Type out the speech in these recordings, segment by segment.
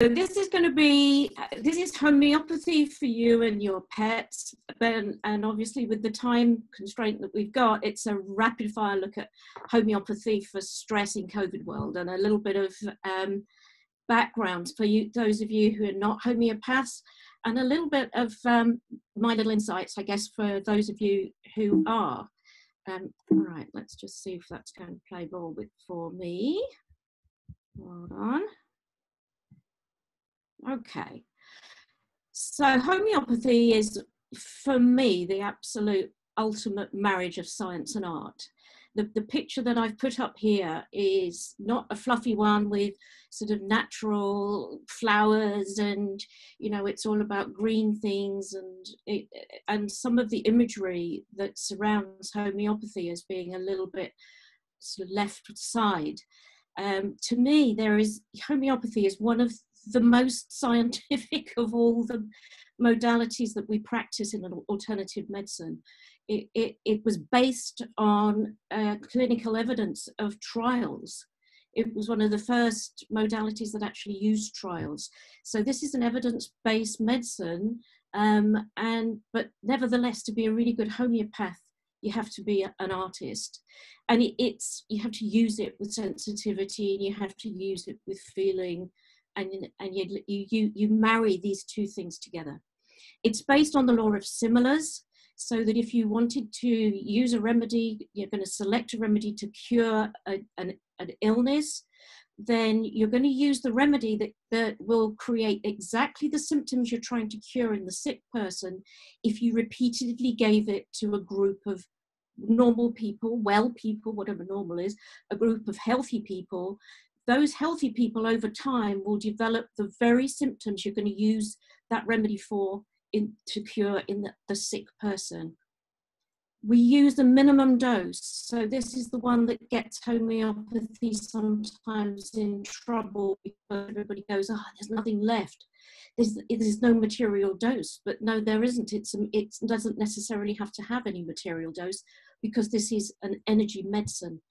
this is going to be, this is homeopathy for you and your pets, and obviously with the time constraint that we've got, it's a rapid fire look at homeopathy for stress in COVID world, and a little bit of background for you, those of you who are not homeopaths, and a little bit of my little insights, I guess, for those of you who are. All right, let's just see if that's going to play ball with for me. Hold on. Okay, so homeopathy is, for me, the absolute ultimate marriage of science and art. The picture that I've put up here is not a fluffy one with sort of natural flowers and, you know, it's all about green things, and some of the imagery that surrounds homeopathy as being a little bit sort of left side. To me, homeopathy is one of the most scientific of all the modalities that we practice in an alternative medicine. It was based on clinical evidence of trials. It was one of the first modalities that actually used trials. So this is an evidence-based medicine, but nevertheless, to be a really good homeopath, you have to be an artist, and you have to use it with sensitivity, and you have to use it with feeling, and you marry these two things together. It's based on the law of similars, so that if you wanted to use a remedy, you're going to select a remedy to cure an illness, then you're going to use the remedy that will create exactly the symptoms you're trying to cure in the sick person if you repeatedly gave it to a group of normal people, well people, whatever normal is, a group of healthy people. Those healthy people over time will develop the very symptoms you're going to use that remedy for to cure in the sick person. We use a minimum dose. So this is the one that gets homeopathy sometimes in trouble, because everybody goes, oh, there's nothing left. There's no material dose. But no, there isn't. It doesn't necessarily have to have any material dose, because this is an energy medicine.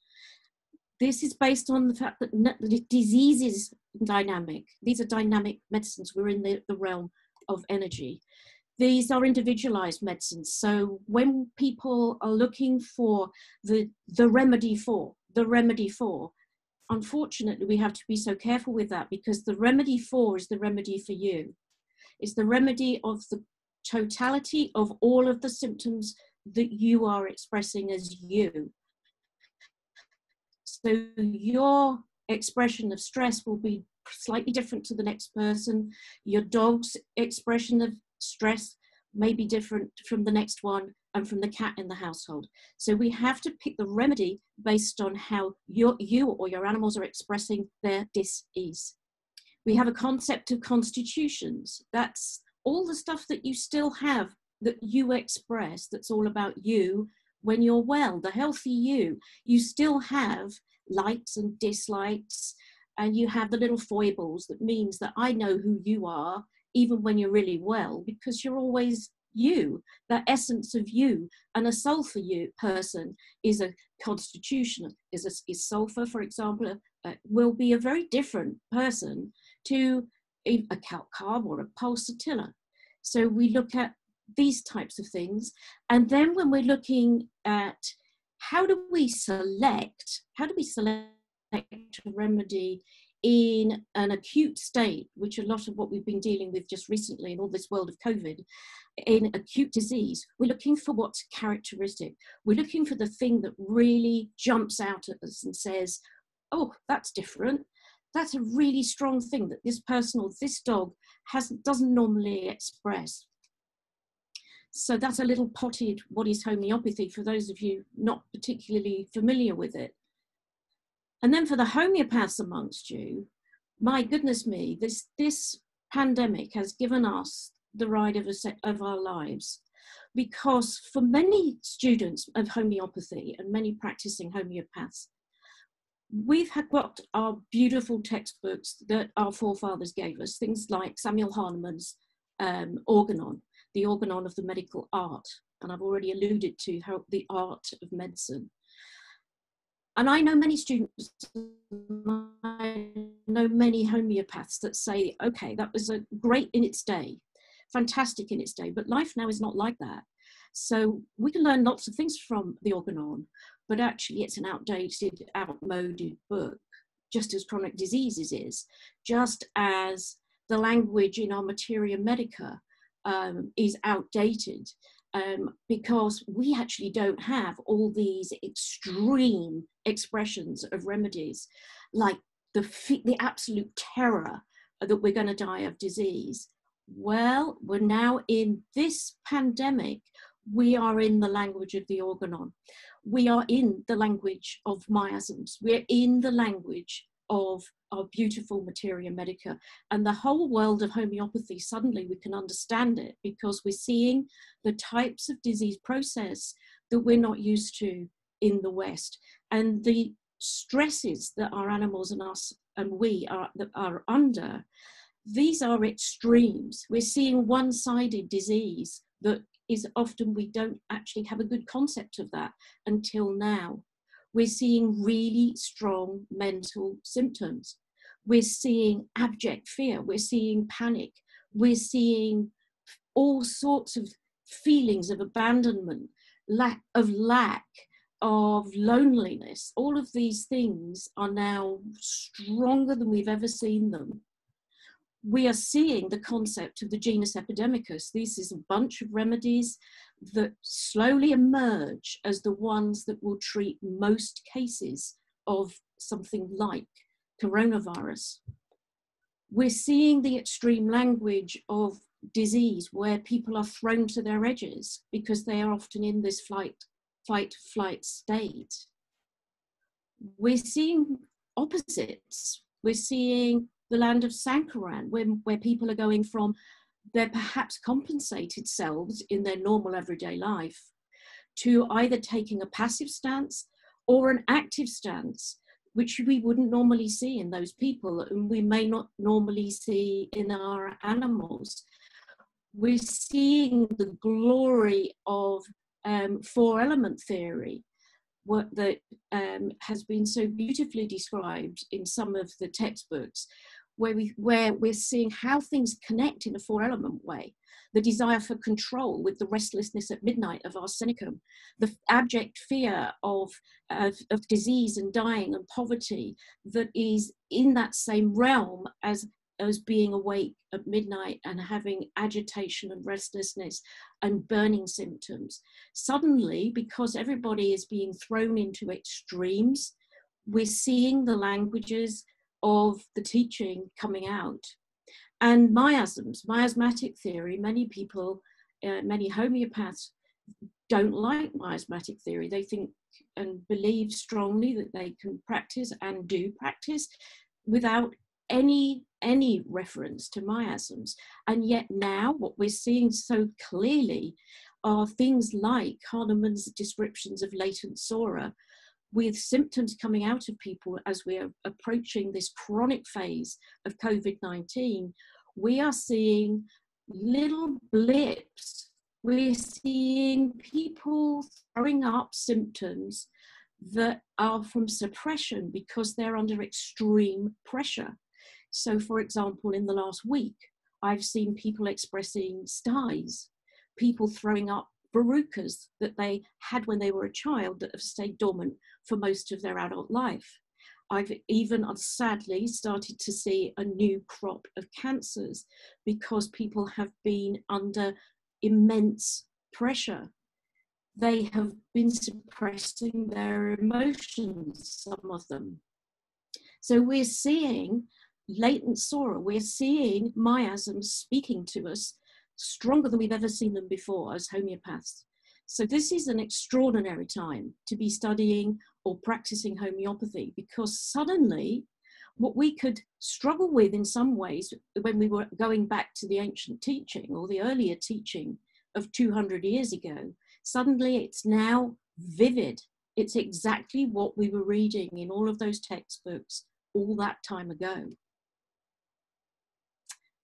This is based on the fact that the disease is dynamic. These are dynamic medicines. We're in the realm of energy. These are individualized medicines. So when people are looking for the remedy for, unfortunately, we have to be so careful with that, because the remedy for is the remedy for you. It's the remedy of the totality of all of the symptoms that you are expressing as you. So your expression of stress will be slightly different to the next person. Your dog's expression of stress may be different from the next one, and from the cat in the household. So we have to pick the remedy based on how you or your animals are expressing their dis-ease. We have a concept of constitutions. That's all the stuff that you still have, that you express, that's all about you when you're well, the healthy you. You still have likes and dislikes, and you have the little foibles. That means that I know who you are, even when you're really well, because you're always you, that essence of you. And a sulfur person is a constitution, is sulfur, for example, will be a very different person to a calcarb or a pulsatilla. So we look at these types of things. And then when we're looking at how do we select a remedy in an acute state, which a lot of what we've been dealing with just recently in all this world of COVID, in acute disease, we're looking for what's characteristic. We're looking for the thing that really jumps out at us and says, oh, that's different. That's a really strong thing that this person or this dog doesn't normally express. So that's a little potted, what is homeopathy, for those of you not particularly familiar with it. And then for the homeopaths amongst you, my goodness me, this pandemic has given us the ride of our lives, because for many students of homeopathy and many practicing homeopaths, we've got our beautiful textbooks that our forefathers gave us, things like Samuel Hahnemann's Organon, the Organon of the medical art. And I've already alluded to how the art of medicine. And I know many students, I know many homeopaths that say, okay, that was a great in its day, fantastic in its day, but life now is not like that. So we can learn lots of things from the Organon, but actually it's an outdated, outmoded book, just as chronic diseases is, just as the language in our Materia Medica is outdated, because we actually don't have all these extreme expressions of remedies, like the absolute terror that we're going to die of disease. Well, we're now in this pandemic, we are in the language of the Organon. We are in the language of miasms. We're in the language of our beautiful Materia Medica, and the whole world of homeopathy, suddenly we can understand it because we're seeing the types of disease process that we're not used to in the West, and the stresses that our animals and us and we are under. These are extremes. We're seeing one-sided disease that is often, we don't actually have a good concept of that until now. We're seeing really strong mental symptoms. We're seeing abject fear. We're seeing panic. We're seeing all sorts of feelings of abandonment, lack, of loneliness. All of these things are now stronger than we've ever seen them. We are seeing the concept of the genus epidemicus. This is a bunch of remedies that slowly emerge as the ones that will treat most cases of something like coronavirus. We're seeing the extreme language of disease where people are thrown to their edges because they are often in this fight, flight state. We're seeing opposites. We're seeing the land of Sankaran, where people are going from their perhaps compensated selves in their normal everyday life to either taking a passive stance or an active stance, which we wouldn't normally see in those people and we may not normally see in our animals. We're seeing the glory of four element theory, what that has been so beautifully described in some of the textbooks, where we're seeing how things connect in a four element way. The desire for control with the restlessness at midnight of arsenicum, the abject fear of disease and dying and poverty that is in that same realm as being awake at midnight and having agitation and restlessness and burning symptoms. Suddenly, because everybody is being thrown into extremes, we're seeing the languages of the teaching coming out. And miasms, miasmatic theory, many people, many homeopaths don't like miasmatic theory. They think and believe strongly that they can practice and do practice without any reference to miasms. And yet now what we're seeing so clearly are things like Hahnemann's descriptions of latent sora, with symptoms coming out of people as we are approaching this chronic phase of COVID-19. We are seeing little blips. We're seeing people throwing up symptoms that are from suppression because they're under extreme pressure. So, for example, in the last week, I've seen people expressing styes, people throwing up verrucas that they had when they were a child that have stayed dormant for most of their adult life. I've even sadly started to see a new crop of cancers because people have been under immense pressure. They have been suppressing their emotions, some of them. So we're seeing latent sora, we're seeing miasms speaking to us stronger than we've ever seen them before as homeopaths. So this is an extraordinary time to be studying or practicing homeopathy, because suddenly what we could struggle with in some ways when we were going back to the ancient teaching or the earlier teaching of 200 years ago, suddenly it's now vivid. It's exactly what we were reading in all of those textbooks all that time ago.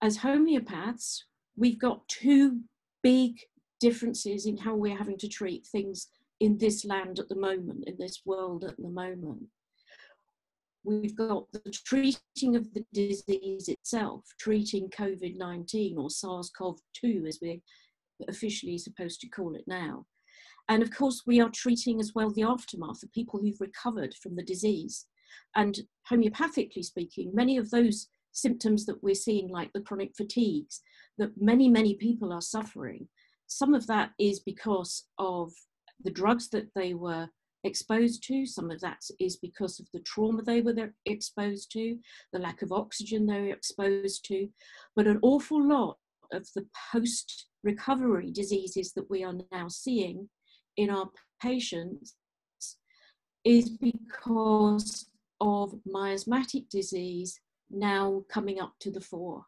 As homeopaths, we've got two big differences in how we're having to treat things in this land at the moment, in this world at the moment. We've got the treating of the disease itself, treating COVID-19 or SARS-CoV-2 as we're officially supposed to call it now. And of course, we are treating as well the aftermath of people who've recovered from the disease. And homeopathically speaking, many of those symptoms that we're seeing, like the chronic fatigues, that many, many people are suffering, some of that is because of the drugs that they were exposed to. Some of that is because of the trauma they were exposed to, the lack of oxygen they were exposed to. But an awful lot of the post-recovery diseases that we are now seeing in our patients is because of miasmatic disease now coming up to the fore.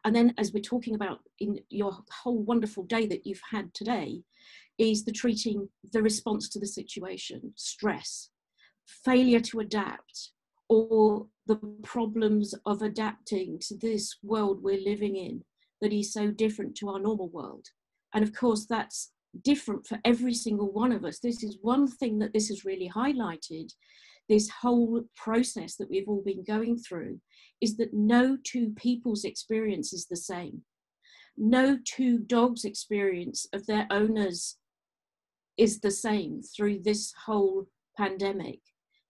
And then, as we're talking about in your whole wonderful day that you've had today, is the treating the response to the situation, stress, failure to adapt, or the problems of adapting to this world we're living in that is so different to our normal world. And of course, that's different for every single one of us. This is one thing that this has really highlighted, this whole process that we've all been going through, is that no two people's experience is the same. No two dogs' experience of their owners is the same through this whole pandemic.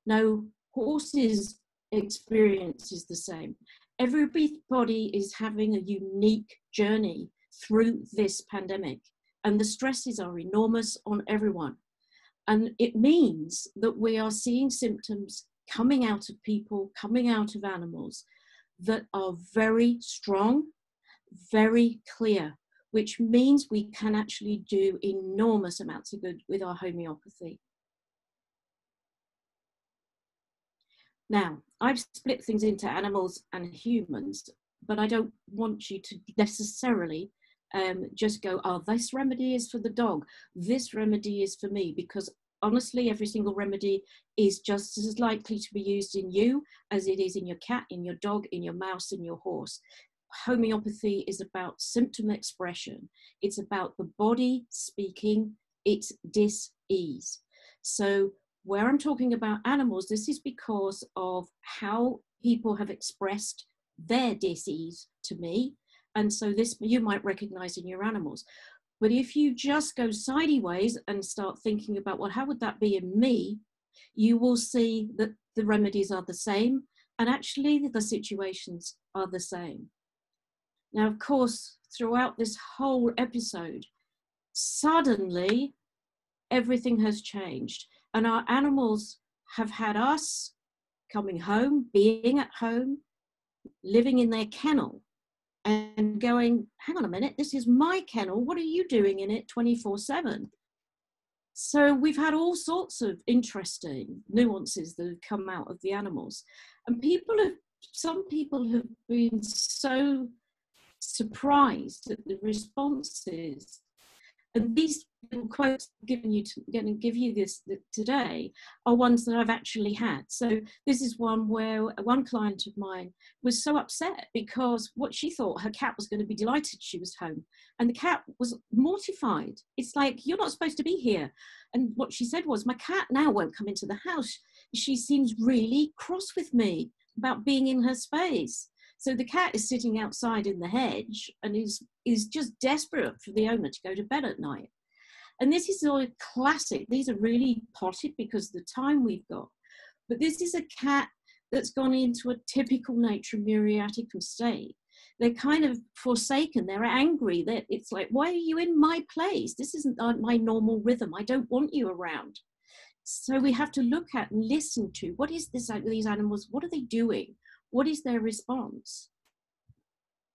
No horses' experience is the same. Everybody is having a unique journey through this pandemic, and the stresses are enormous on everyone. And it means that we are seeing symptoms coming out of people, coming out of animals that are very strong, very clear, which means we can actually do enormous amounts of good with our homeopathy. Now, I've split things into animals and humans, but I don't want you to necessarily just go, oh, this remedy is for the dog, this remedy is for me, because honestly, every single remedy is just as likely to be used in you as it is in your cat, in your dog, in your mouse, in your horse. Homeopathy is about symptom expression. It's about the body speaking its dis-ease. So where I'm talking about animals, this is because of how people have expressed their dis-ease to me. And so this you might recognize in your animals. But if you just go sideways and start thinking about, well, how would that be in me? You will see that the remedies are the same, and actually the situations are the same. Now, of course, throughout this whole episode, suddenly everything has changed, and our animals have had us coming home, being at home, living in their kennel, and going, hang on a minute, this is my kennel, what are you doing in it 24/7? So we've had all sorts of interesting nuances that have come out of the animals. And some people have been so surprised at the responses. And these little quotes I'm going to give you this today are ones that I've actually had. So this is one where one client of mine was so upset because what she thought her cat was going to be delighted she was home, and the cat was mortified. It's like, you're not supposed to be here. And what she said was, my cat now won't come into the house. She seems really cross with me about being in her space. So the cat is sitting outside in the hedge and is just desperate for the owner to go to bed at night. And this is all classic. These are really potted because of the time we've got. But this is a cat that's gone into a typical nature muriatic state. They're kind of forsaken. They're angry. It's like, why are you in my place? This isn't my normal rhythm. I don't want you around. So we have to look at and listen to, what is this? These animals, what are they doing? What is their response?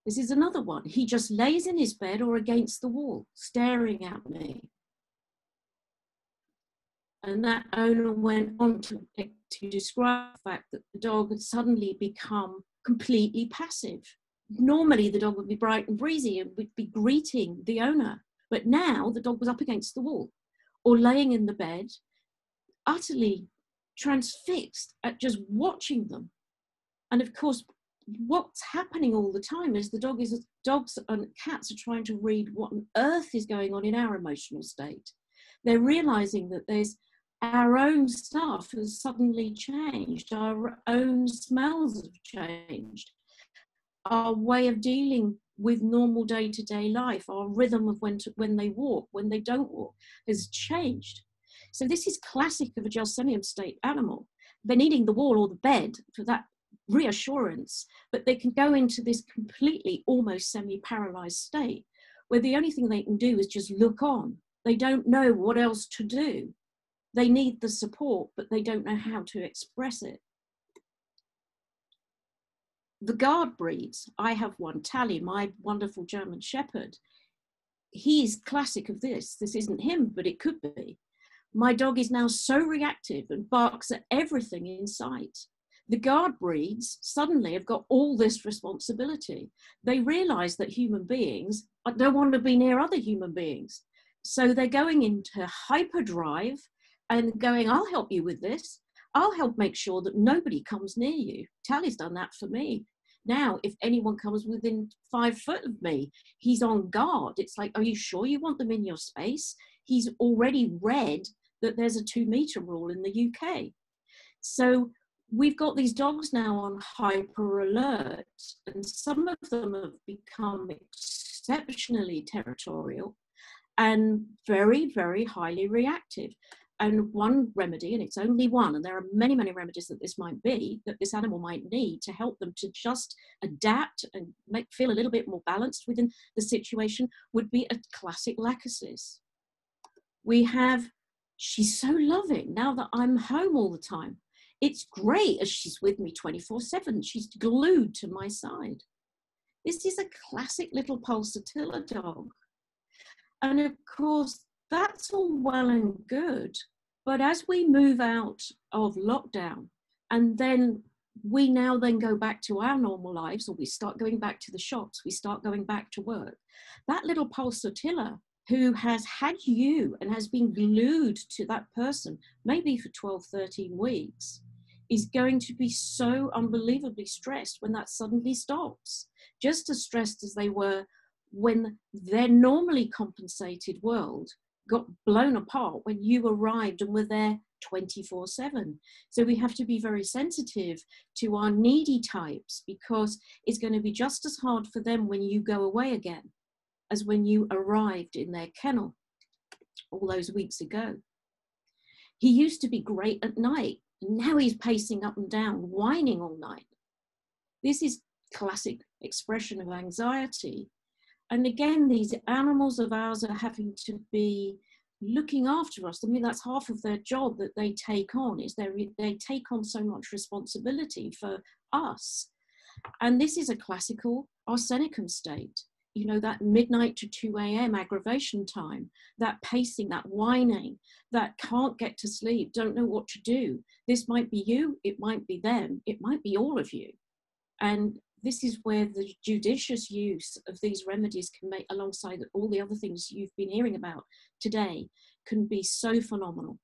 This is another one. He just lays in his bed or against the wall, staring at me. And that owner went on to describe the fact that the dog had suddenly become completely passive. Normally the dog would be bright and breezy and would be greeting the owner. But now the dog was up against the wall or laying in the bed, utterly transfixed at just watching them. And of course, what's happening all the time is dogs and cats are trying to read what on earth is going on in our emotional state. They're realizing that there's our own stuff has suddenly changed. Our own smells have changed. Our way of dealing with normal day-to-day life, our rhythm of when they walk, when they don't walk, has changed. So this is classic of a Gelsemium state animal. They're needing the wall or the bed for that reassurance, but they can go into this completely almost semi-paralyzed state where the only thing they can do is just look on. They don't know what else to do. They need the support, but they don't know how to express it. The guard breeds, I have one, Tally, my wonderful German Shepherd. He's classic of this. This isn't him, but it could be. My dog is now so reactive and barks at everything in sight. The guard breeds suddenly have got all this responsibility. They realize that human beings don't want to be near other human beings. So they're going into hyperdrive and going, I'll help you with this. I'll help make sure that nobody comes near you. Tally's done that for me. Now, if anyone comes within 5 foot of me, he's on guard. It's like, are you sure you want them in your space? He's already read that there's a 2-meter rule in the UK. So we've got these dogs now on hyper alert, and some of them have become exceptionally territorial and very, very highly reactive. And one remedy, and it's only one, and there are many, many remedies that this might be, that this animal might need to help them to just adapt and feel a little bit more balanced within the situation, would be a classic lachesis. We have, she's so loving now that I'm home all the time. It's great as she's with me 24/7. She's glued to my side. This is a classic little pulsatilla dog. And of course, that's all well and good. But as we move out of lockdown, and then we now then go back to our normal lives, or we start going back to the shops, we start going back to work, that little pulsatilla who has had you and has been glued to that person, maybe for 12, 13 weeks, is going to be so unbelievably stressed when that suddenly stops. Just as stressed as they were when their normally compensated world got blown apart when you arrived and were there 24/7. So we have to be very sensitive to our needy types, because it's going to be just as hard for them when you go away again as when you arrived in their kennel all those weeks ago. He used to be great at night, and now he's pacing up and down, whining all night. This is classic expression of anxiety. And again, these animals of ours are having to be looking after us. I mean, that's half of their job that they take on, is they take on so much responsibility for us. And this is a classical arsenicum state. You know, that midnight to 2 a.m. aggravation time, that pacing, that whining, that can't get to sleep, don't know what to do. This might be you, it might be them, it might be all of you. And this is where the judicious use of these remedies can make, alongside all the other things you've been hearing about today, can be so phenomenal.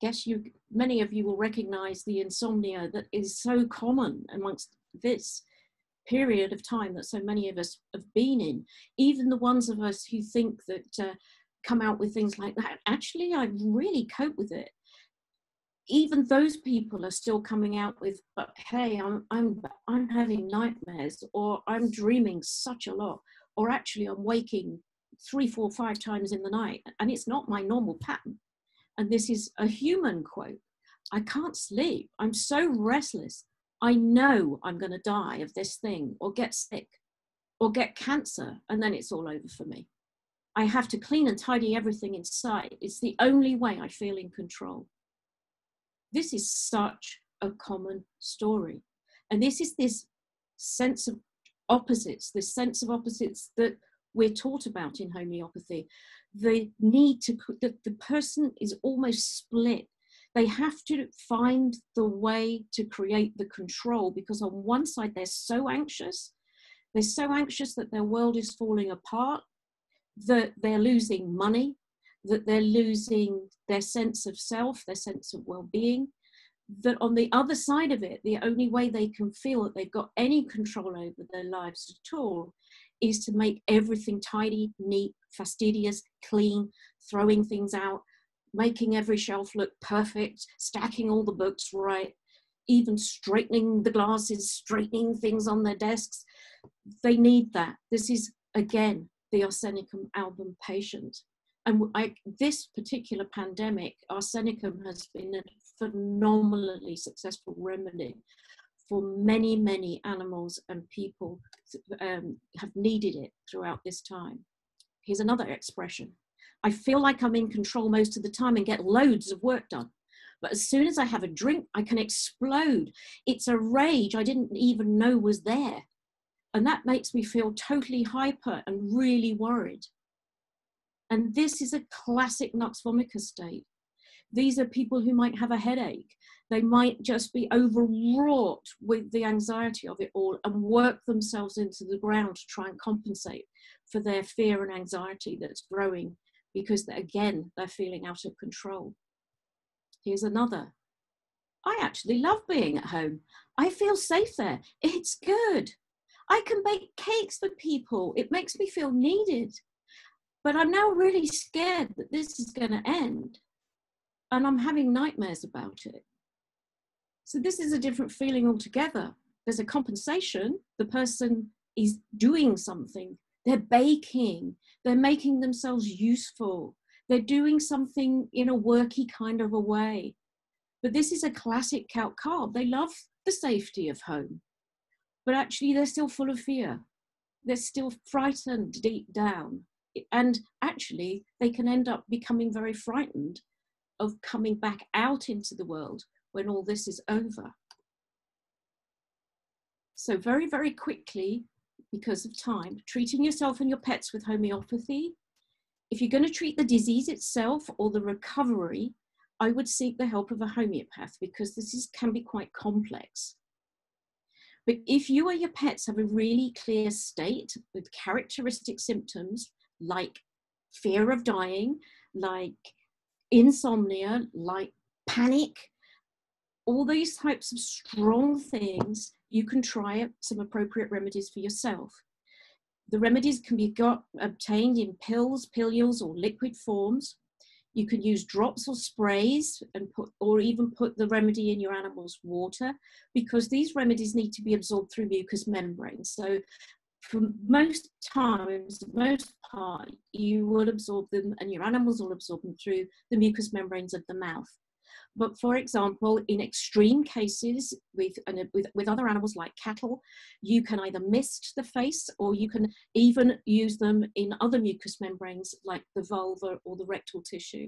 Guess many of you will recognize the insomnia that is so common amongst this period of time that so many of us have been in. Even the ones of us who think that come out with things like that, actually I really cope with it. Even those people are still coming out with, but hey, I'm having nightmares, or I'm dreaming such a lot, or actually I'm waking 3, 4, 5 times in the night, and it's not my normal pattern. And this is a human quote. I can't sleep. I'm so restless. I know I'm going to die of this thing, or get sick, or get cancer, and then it's all over for me. I have to clean and tidy everything in sight. It's the only way I feel in control. This is such a common story. And this is this sense of opposites, that we're taught about in homeopathy. The need to, the person is almost split. They have to find the way to create the control, because on one side, they're so anxious. They're so anxious that their world is falling apart, that they're losing money, that they're losing their sense of self, their sense of well-being, that on the other side of it, the only way they can feel that they've got any control over their lives at all is to make everything tidy, neat, fastidious, clean, throwing things out, making every shelf look perfect, stacking all the books right, even straightening the glasses, straightening things on their desks. They need that. This is, again, the arsenicum album patient. And this particular pandemic, arsenicum has been a phenomenally successful remedy for many, many animals and people have needed it throughout this time. Here's another expression. I feel like I'm in control most of the time and get loads of work done. But as soon as I have a drink, I can explode. It's a rage I didn't even know was there. And that makes me feel totally hyper and really worried. And this is a classic nux vomica state. These are people who might have a headache. They might just be overwrought with the anxiety of it all and work themselves into the ground to try and compensate for their fear and anxiety that's growing because, again, they're feeling out of control. Here's another. I actually love being at home. I feel safe there. It's good. I can bake cakes for people. It makes me feel needed. But I'm now really scared that this is going to end. And I'm having nightmares about it. So this is a different feeling altogether. There's a compensation. The person is doing something. They're baking. They're making themselves useful. They're doing something in a worky kind of a way. But this is a classic calc carb. They love the safety of home. But actually, they're still full of fear. They're still frightened deep down. And actually, they can end up becoming very frightened of coming back out into the world when all this is over. So very, very quickly, because of time, treating yourself and your pets with homeopathy. If you're going to treat the disease itself or the recovery, I would seek the help of a homeopath because this can be quite complex. But if you or your pets have a really clear state with characteristic symptoms like fear of dying, like insomnia, like panic, all these types of strong things, you can try some appropriate remedies for yourself. The remedies can be obtained in pills, pilules, or liquid forms. You can use drops or sprays or even put the remedy in your animal's water because these remedies need to be absorbed through mucous membranes. So for most times, most part, you will absorb them and your animals will absorb them through the mucous membranes of the mouth. But for example, in extreme cases with other animals like cattle, you can either mist the face or you can even use them in other mucous membranes like the vulva or the rectal tissue.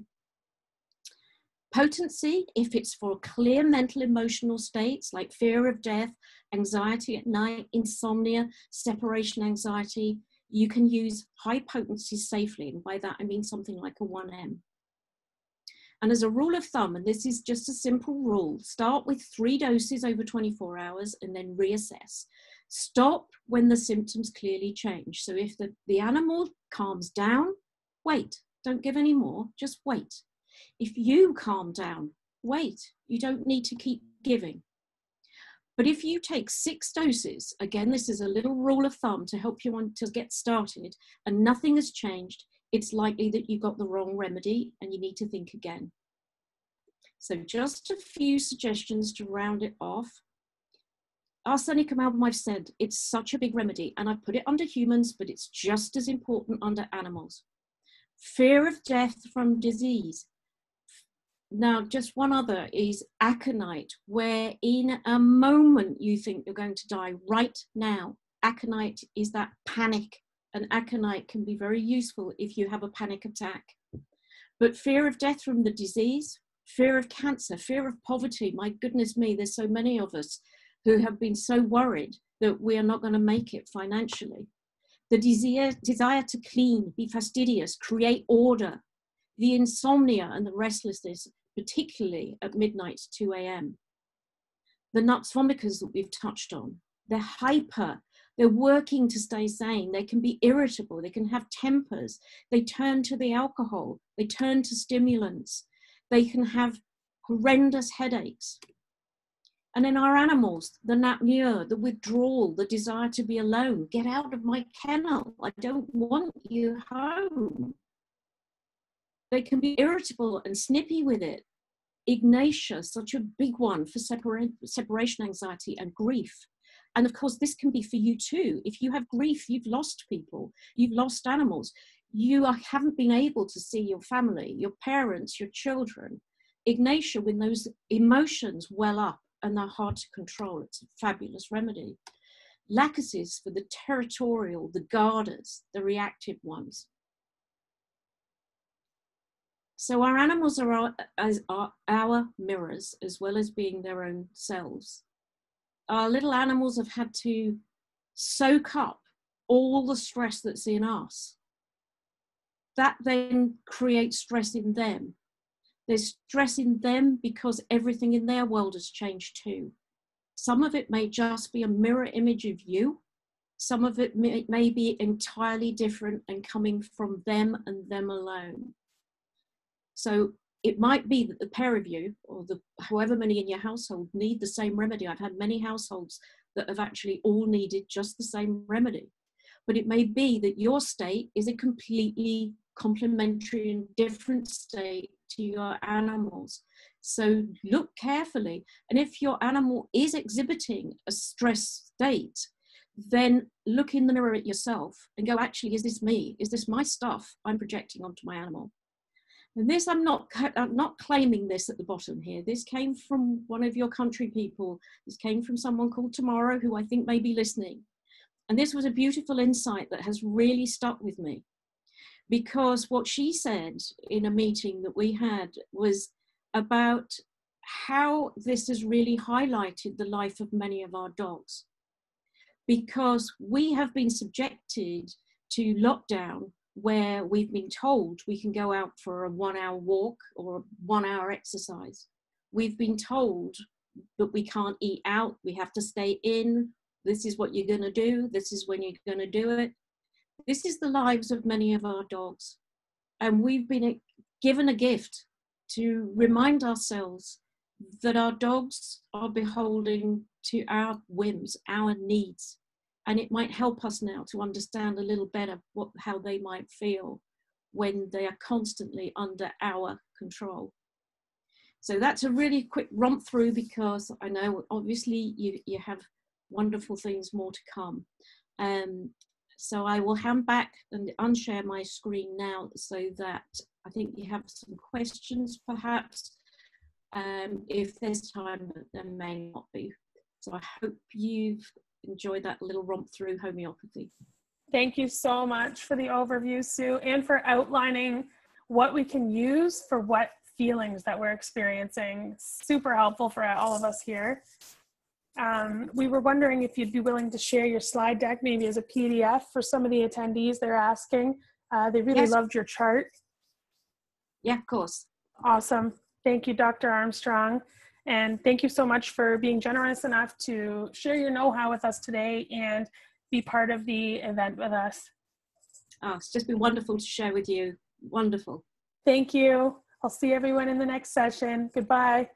Potency, if it's for clear mental emotional states like fear of death, anxiety at night, insomnia, separation anxiety, you can use high potency safely. And by that, I mean something like a 1M. And as a rule of thumb, and this is just a simple rule, start with 3 doses over 24 hours and then reassess. Stop when the symptoms clearly change. So if the animal calms down, wait, don't give any more, just wait. If you calm down, wait, you don't need to keep giving. But if you take 6 doses, again, this is a little rule of thumb to help you to get started and nothing has changed, it's likely that you got the wrong remedy and you need to think again. So just a few suggestions to round it off. Arsenicum album, I've said, it's such a big remedy and I put it under humans, but it's just as important under animals. Fear of death from disease. Now, just one other is aconite, where in a moment you think you're going to die right now. Aconite is that panic. And aconite can be very useful if you have a panic attack. But fear of death from the disease, fear of cancer, fear of poverty, my goodness me, there's so many of us who have been so worried that we are not going to make it financially. The desire to clean, be fastidious, create order, the insomnia and the restlessness, particularly at midnight, 2 a.m. The nux vomica's that we've touched on, they're hyper. They're working to stay sane. They can be irritable. They can have tempers. They turn to the alcohol. They turn to stimulants. They can have horrendous headaches. And then our animals, the napnure, the withdrawal, the desire to be alone. Get out of my kennel. I don't want you home. They can be irritable and snippy with it. Ignatia, such a big one for separation anxiety and grief. And of course, this can be for you too. If you have grief, you've lost people, you've lost animals. You haven't been able to see your family, your parents, your children. Ignatia, when those emotions well up and they're hard to control, it's a fabulous remedy. Lachesis for the territorial, the guarders, the reactive ones. So our animals are our mirrors, as well as being their own selves. Our little animals have had to soak up all the stress that's in us. That then creates stress in them. There's stress in them because everything in their world has changed too. Some of it may just be a mirror image of you. Some of it may be entirely different and coming from them and them alone. So it might be that the pair of you, or the however many in your household, need the same remedy. I've had many households that have actually all needed just the same remedy. But it may be that your state is a completely complementary and different state to your animals. So look carefully. And if your animal is exhibiting a stress state, then look in the mirror at yourself and go, actually, is this me? Is this my stuff I'm projecting onto my animal? And this, I'm not claiming this at the bottom here. This came from one of your country people. This came from someone called Tamara, who I think may be listening. And this was a beautiful insight that has really stuck with me, because what she said in a meeting that we had was about how this has really highlighted the life of many of our dogs, because we have been subjected to lockdown, where we've been told we can go out for a 1 hour walk or a 1 hour exercise. We've been told that we can't eat out, we have to stay in, this is what you're gonna do, this is when you're gonna do it. This is the lives of many of our dogs. And we've been given a gift to remind ourselves that our dogs are beholden to our whims, our needs. And it might help us now to understand a little better how they might feel when they are constantly under our control. So that's a really quick romp through, because I know obviously you have wonderful things more to come. So I will hand back and unshare my screen now, so that I think you have some questions perhaps. If there's time, but there may not be. So I hope you've enjoyed that little romp through homeopathy. Thank you so much for the overview, Sue, and for outlining what we can use for what feelings that we're experiencing. Super helpful for all of us here. We were wondering if you'd be willing to share your slide deck, maybe as a PDF for some of the attendees. They're asking. They really loved your chart. Yeah, of course. Awesome. Thank you, Dr. Armstrong. And thank you so much for being generous enough to share your know-how with us today and be part of the event with us. Oh, it's just been wonderful to share with you. Wonderful. Thank you. I'll see everyone in the next session. Goodbye.